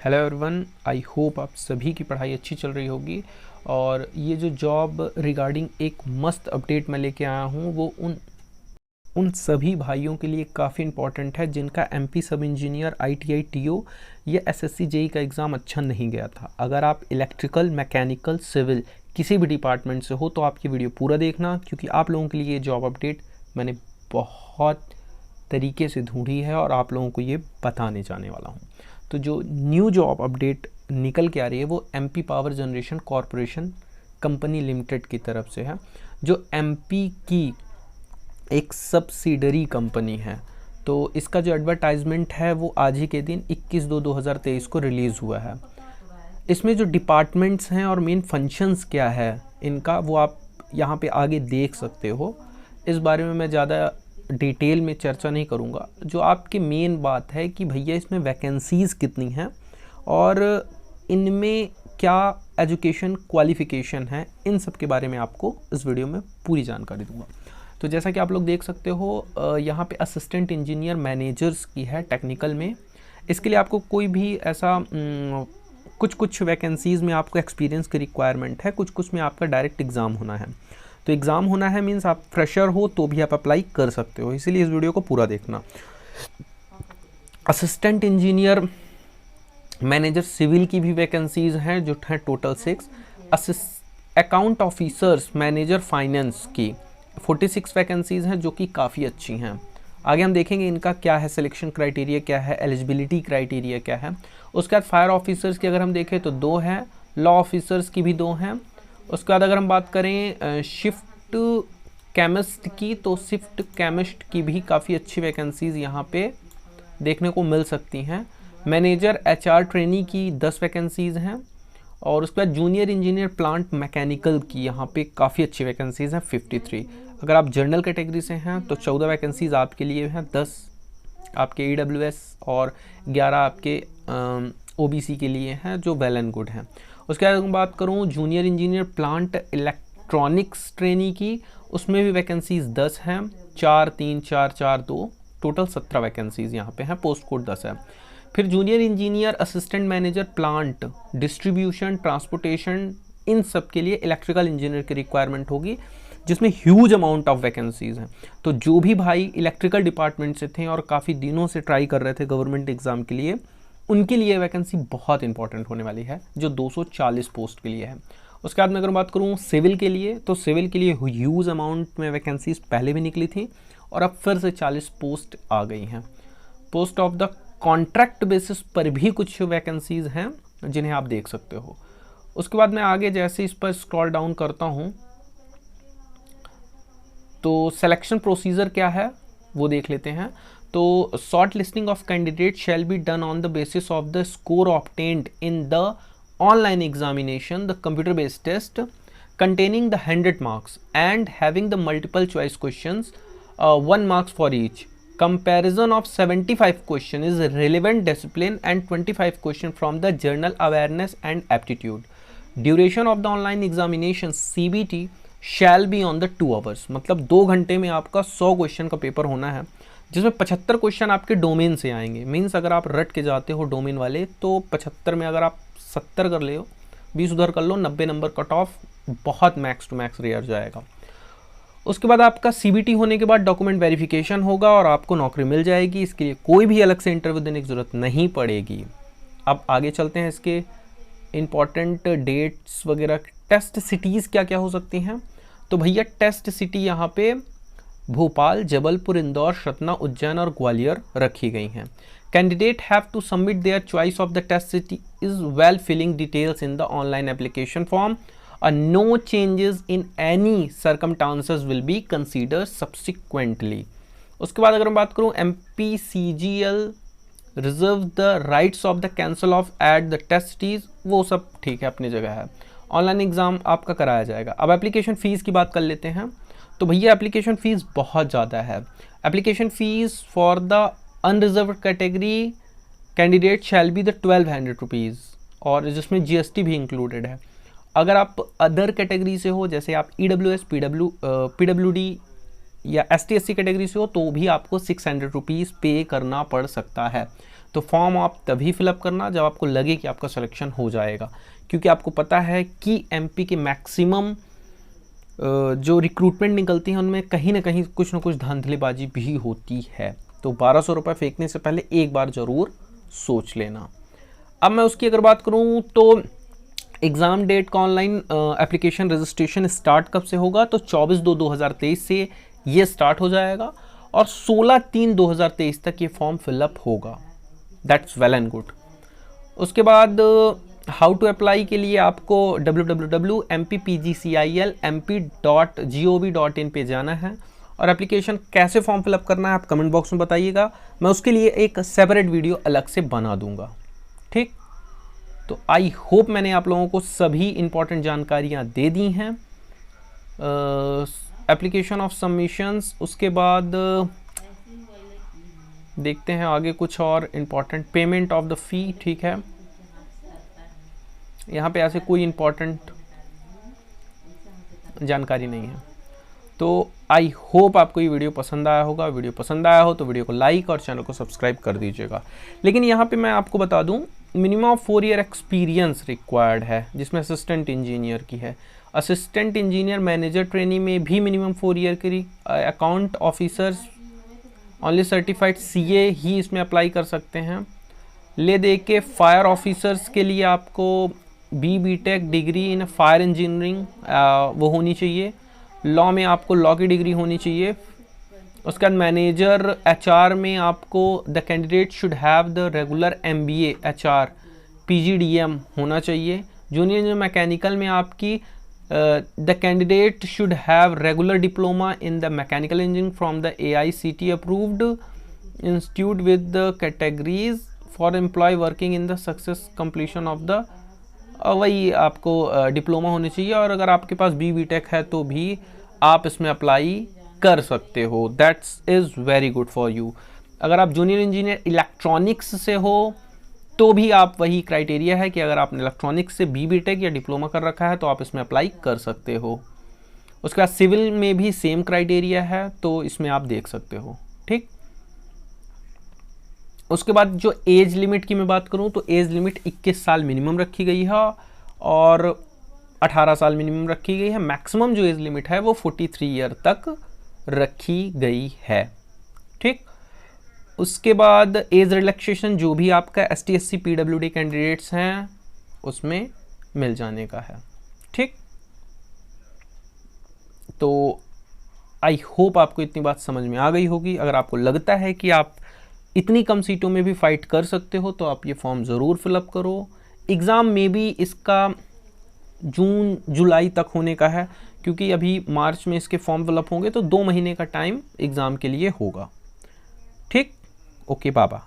Hello everyone, I hope आप सभी की पढ़ाई अच्छी चल रही होगी। और ये जो जॉब रिगार्डिंग एक मस्त अपडेट मैं लेके आया हूँ वो उन सभी भाइयों के लिए काफ़ी इंपॉर्टेंट है जिनका एमपी सब इंजीनियर आईटीआई टीओ या एसएससी जेई का एग्ज़ाम अच्छा नहीं गया था। अगर आप इलेक्ट्रिकल, मैकेनिकल, सिविल किसी भी डिपार्टमेंट से हो तो आप ये वीडियो पूरा देखना, क्योंकि आप लोगों के लिए ये जॉब अपडेट मैंने बहुत तरीके से ढूंढी है और आप लोगों को ये बताने जाने वाला हूँ। तो जो न्यू जॉब अपडेट निकल के आ रही है वो MP power generation corporation company limited की तरफ से है, जो एमपी की एक सब्सिडरी कंपनी है। तो इसका जो एडवर्टाइजमेंट है वो आज ही के दिन 21/2/2023 को रिलीज़ हुआ है। इसमें जो डिपार्टमेंट्स हैं और मेन फंक्शंस क्या है इनका वो आप यहाँ पे आगे देख सकते हो। इस बारे में मैं ज़्यादा डिटेल में चर्चा नहीं करूँगा। जो आपकी मेन बात है कि भैया इसमें वैकेंसीज़ कितनी हैं और इनमें क्या एजुकेशन क्वालिफ़िकेशन है, इन सब के बारे में आपको इस वीडियो में पूरी जानकारी दूंगा। तो जैसा कि आप लोग देख सकते हो यहाँ पे असिस्टेंट इंजीनियर मैनेजर्स की है टेक्निकल में। इसके लिए आपको कोई भी ऐसा कुछ वैकेंसीज़ में आपको एक्सपीरियंस की रिक्वायरमेंट है, कुछ में आपका डायरेक्ट एग्ज़ाम होना है। तो एग्ज़ाम होना है मीन्स आप फ्रेशर हो तो भी आप अप्लाई कर सकते हो, इसीलिए इस वीडियो को पूरा देखना। असिस्टेंट इंजीनियर मैनेजर सिविल की भी वैकेंसीज़ हैं जो हैं total 6। Account officers manager finance की 46 वैकेंसीज़ हैं जो कि काफ़ी अच्छी हैं। आगे हम देखेंगे इनका क्या है, सिलेक्शन क्राइटेरिया क्या है, एलिजिबिलिटी क्राइटेरिया क्या है। उसके बाद फायर ऑफिसर्स की अगर हम देखें तो 2 हैं, लॉ ऑफिसर्स की भी 2 हैं। उसके बाद अगर हम बात करें शिफ्ट केमिस्ट की तो शिफ्ट केमिस्ट की भी काफ़ी अच्छी वैकेंसीज़ यहाँ पे देखने को मिल सकती हैं। मैनेजर एचआर ट्रेनी की 10 वैकेंसीज़ हैं। और उसके बाद जूनियर इंजीनियर प्लांट मैकेनिकल की यहाँ पे काफ़ी अच्छी वैकेंसीज़ हैं 53। अगर आप जनरल कैटेगरी से हैं तो 14 वैकेंसीज़ आपके लिए हैं, 10 आपके ईडब्ल्यूएस और 11 आपके ओबीसी के लिए हैं जो वेल एंड गुड हैं। उसके बाद बात करूँ junior engineer plant electronics trainee की, उसमें भी वैकेंसीज़ 10 हैं, 4 3 4 4 2 टोटल 17 वैकेंसीज़ यहाँ पे हैं, पोस्ट कोड 10 है। फिर junior engineer assistant manager plant distribution transportation, इन सब के लिए इलेक्ट्रिकल इंजीनियर की रिक्वायरमेंट होगी जिसमें ह्यूज अमाउंट ऑफ वैकेंसीज़ हैं। तो जो भी भाई इलेक्ट्रिकल डिपार्टमेंट से थे और काफ़ी दिनों से ट्राई कर रहे थे गवर्नमेंट एग्ज़ाम के लिए, उनके लिए वैकेंसी बहुत इंपॉर्टेंट होने वाली है जो 240 पोस्ट के लिए है। उसके बाद मैं अगर बात करूँ सिविल के लिए तो सिविल के लिए ह्यूज अमाउंट में वैकेंसीज पहले भी निकली थी और अब फिर से 40 पोस्ट आ गई हैं। Post of the contract basis पर भी कुछ वैकेंसीज हैं जिन्हें आप देख सकते हो। उसके बाद मैं आगे जैसे इस पर स्क्रॉल डाउन करता हूँ तो सिलेक्शन प्रोसीजर क्या है वो देख लेते हैं। तो short listing of candidate shall be done on the basis of the score obtained in the online examination, the computer based test containing the 100 marks and having the multiple choice questions, 1 marks for each. Comparison of 75 question is relevant discipline and 25 question from the general awareness and aptitude. Duration of the online examination CBT shall be on the 2 hours. मतलब 2 घंटे में आपका 100 question का paper होना है जिसमें 75 question आपके domain से आएंगे। मीन्स अगर आप रट के जाते हो डोमेन वाले तो 75 में अगर आप 70 कर ले हो, 20 उधर कर लो, 90 नंबर कट ऑफ बहुत मैक्स टू मैक्स रेयर जाएगा। उसके बाद आपका सीबीटी होने के बाद डॉक्यूमेंट वेरिफिकेशन होगा और आपको नौकरी मिल जाएगी। इसके लिए कोई भी अलग से इंटरव्यू देने की ज़रूरत नहीं पड़ेगी। अब आगे चलते हैं इसके इम्पॉर्टेंट डेट्स वगैरह। टेस्ट सिटीज़ क्या क्या हो सकती हैं तो भैया टेस्ट सिटी यहाँ पे भोपाल, जबलपुर, इंदौर, सतना, उज्जैन और ग्वालियर रखी गई हैं। Candidate have to submit their choice of the test city is while filling details in the online application form. No changes in any circumstances will be considered subsequently. उसके बाद अगर मैं बात करूँ MPCGL reserve the rights of the cancel of at the test cities, वो सब ठीक है अपनी जगह है। ऑनलाइन एग्ज़ाम आपका कराया जाएगा। अब एप्लीकेशन फ़ीस की बात कर लेते हैं। तो भैया एप्लीकेशन फ़ीस बहुत ज़्यादा है। Application fees for the unreserved category candidate shall be the 1200 rupees और जिसमें जीएसटी भी इंक्लूडेड है। अगर आप अदर कैटेगरी से हो, जैसे आप ईडब्ल्यूएस, पीडब्ल्यूडी या एसटी एससी कैटेगरी से हो, तो भी आपको 600 रुपीज़ पे करना पड़ सकता है। तो फॉर्म आप तभी फिलअप करना जब आपको लगे कि आपका सिलेक्शन हो जाएगा, क्योंकि आपको पता है कि एमपी के मैक्सिमम जो रिक्रूटमेंट निकलती है उनमें कहीं ना कहीं कुछ ना कुछ धांधलीबाजी भी होती है। तो 1200 रुपये फेंकने से पहले एक बार ज़रूर सोच लेना। अब मैं उसकी अगर बात करूं तो एग्ज़ाम डेट का ऑनलाइन एप्लीकेशन रजिस्ट्रेशन स्टार्ट कब से होगा, तो 24/2/2023 से ये स्टार्ट हो जाएगा और 16/3/2023 तक ये फॉर्म फिलअप होगा। That's well and good. उसके बाद हाउ टू अप्लाई के लिए आपको www.mpgcilmp.gov.in पे जाना है और एप्लीकेशन कैसे फॉर्म फिलअप करना है आप कमेंट बॉक्स में बताइएगा, मैं उसके लिए एक सेपरेट वीडियो अलग से बना दूंगा। ठीक, तो आई होप मैंने आप लोगों को सभी इंपॉर्टेंट जानकारियां दे दी हैं। एप्लीकेशन ऑफ सबमिशंस, उसके बाद देखते हैं आगे कुछ और इम्पॉर्टेंट, पेमेंट ऑफ द फ़ी। ठीक है, यहाँ पे ऐसे कोई इम्पॉर्टेंट जानकारी नहीं है। तो आई होप आपको ये वीडियो पसंद आया होगा। वीडियो पसंद आया हो तो वीडियो को लाइक और चैनल को सब्सक्राइब कर दीजिएगा। लेकिन यहाँ पे मैं आपको बता दूँ, मिनिमम 4 ईयर एक्सपीरियंस रिक्वायर्ड है, जिसमें असिस्टेंट इंजीनियर की है। असिस्टेंट इंजीनियर मैनेजर ट्रेनिंग में भी मिनिमम 4 ईयर की। Account officers only certified CA ही इसमें अप्लाई कर सकते हैं। ले दे के फायर ऑफिसर्स के लिए आपको BTech degree in fire engineering वो होनी चाहिए। लॉ में आपको लॉ की डिग्री होनी चाहिए। उसके बाद मैनेजर एचआर में आपको the candidate should have the regular MBA HR PGDM होना चाहिए। जूनियर इंजीनियर मैकेनिकल में आपकी the candidate should have regular diploma in the mechanical engineering from the AICTE approved institute with the categories for employ working in the success completion of the, वही आपको diploma होनी चाहिए। और अगर आपके पास BTech है तो भी आप इसमें अप्लाई कर सकते हो। That's is very good for you. अगर आप जूनियर इंजीनियर इलेक्ट्रॉनिक्स से हो तो भी आप, वही क्राइटेरिया है कि अगर आपने इलेक्ट्रॉनिक्स से बीटेक या डिप्लोमा कर रखा है तो आप इसमें अप्लाई कर सकते हो। उसके बाद सिविल में भी सेम क्राइटेरिया है, तो इसमें आप देख सकते हो। ठीक, उसके बाद जो एज लिमिट की मैं बात करूं तो एज लिमिट 21 साल मिनिमम रखी गई है और 18 साल मिनिमम रखी गई है। मैक्सिमम जो एज लिमिट है वो 43 ईयर तक रखी गई है। ठीक, उसके बाद एज रिलैक्सेशन जो भी आपका ST SC PWD कैंडिडेट्स हैं उसमें मिल जाने का है। ठीक, तो आई होप आपको इतनी बात समझ में आ गई होगी। अगर आपको लगता है कि आप इतनी कम सीटों में भी फाइट कर सकते हो तो आप ये फॉर्म ज़रूर फिलअप करो। एग्ज़ाम में भी इसका जून जुलाई तक होने का है, क्योंकि अभी मार्च में इसके फॉर्म फिलअप होंगे तो 2 महीने का टाइम एग्ज़ाम के लिए होगा। ठीक, ओके बाबा।